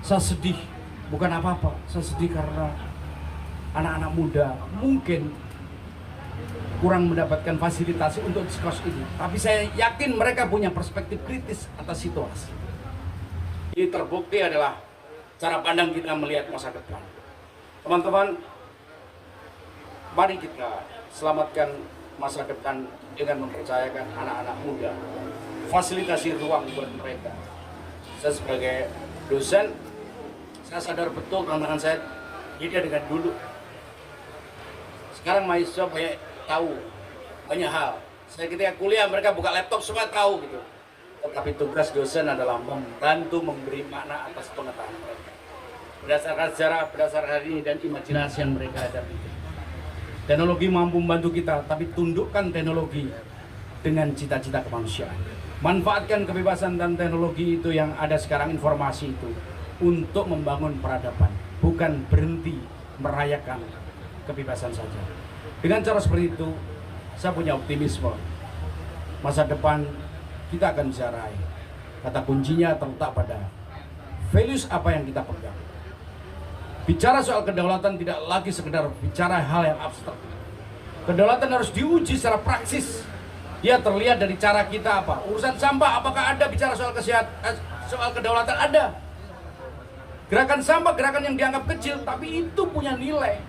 Saya sedih, bukan apa-apa. Saya sedih karena anak-anak muda mungkin kurang mendapatkan fasilitasi untuk diskusi ini. Tapi saya yakin mereka punya perspektif kritis atas situasi. Ini terbukti adalah cara pandang kita melihat masa depan. Teman-teman, mari kita selamatkan masa depan dengan mempercayakan anak-anak muda. Fasilitasi ruang buat mereka. Saya sebagai dosen, saya sadar betul tantangan saya beda dengan dulu. Sekarang mahasiswa banyak tahu banyak hal. Saya ketika kuliah mereka buka laptop semua tahu gitu. Tetapi tugas dosen adalah membantu memberi makna atas pengetahuan mereka. Berdasarkan sejarah, berdasarkan hari ini dan imajinasi yang mereka hadapi. Teknologi mampu membantu kita, tapi tundukkan teknologi dengan cita-cita kemanusiaan. Manfaatkan kebebasan dan teknologi itu yang ada sekarang, informasi itu, untuk membangun peradaban, bukan berhenti merayakan kebebasan saja. Dengan cara seperti itu, saya punya optimisme. Masa depan kita akan bisa raih. Kata kuncinya terletak pada values apa yang kita pegang. Bicara soal kedaulatan tidak lagi sekedar bicara hal yang abstrak. Kedaulatan harus diuji secara praksis. Ya, terlihat dari cara kita apa. Urusan sampah, apakah ada bicara soal kesehatan, soal kedaulatan? Ada. Gerakan sampah, gerakan yang dianggap kecil, tapi itu punya nilai.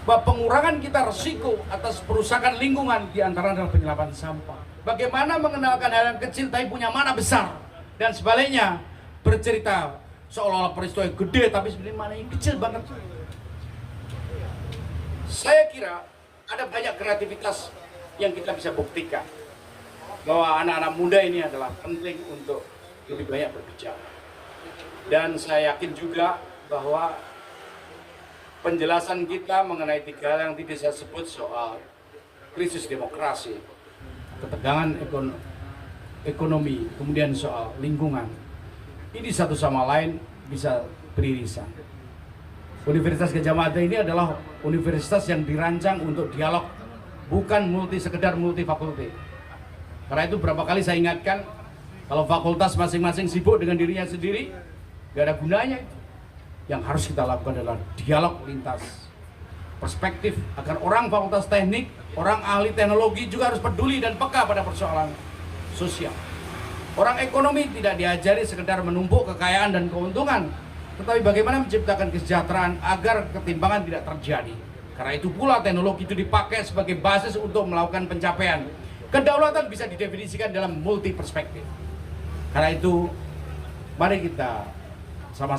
Bahwa pengurangan kita resiko atas perusakan lingkungan diantara adalah penyerapan sampah. Bagaimana mengenalkan hal yang kecil tapi punya makna besar. Dan sebaliknya, bercerita seolah-olah peristiwa yang gede tapi sebenarnya mana yang kecil banget. Saya kira ada banyak kreativitas yang kita bisa buktikan bahwa anak-anak muda ini adalah penting untuk lebih banyak berbicara. Dan saya yakin juga bahwa penjelasan kita mengenai tiga hal yang tadi saya sebut soal krisis demokrasi, ketegangan ekonomi, kemudian soal lingkungan, ini satu sama lain bisa beririsan. Universitas Gadjah Mada ini adalah universitas yang dirancang untuk dialog, bukan sekedar multi fakulti. Karena itu berapa kali saya ingatkan, kalau fakultas masing-masing sibuk dengan dirinya sendiri, gak ada gunanya. Yang harus kita lakukan adalah dialog lintas perspektif, agar orang fakultas teknik, orang ahli teknologi juga harus peduli dan peka pada persoalan sosial. Orang ekonomi tidak diajari sekedar menumpuk kekayaan dan keuntungan, tetapi bagaimana menciptakan kesejahteraan agar ketimpangan tidak terjadi. Karena itu pula teknologi itu dipakai sebagai basis untuk melakukan pencapaian. Kedaulatan bisa didefinisikan dalam multi perspektif. Karena itu, mari kita sama-sama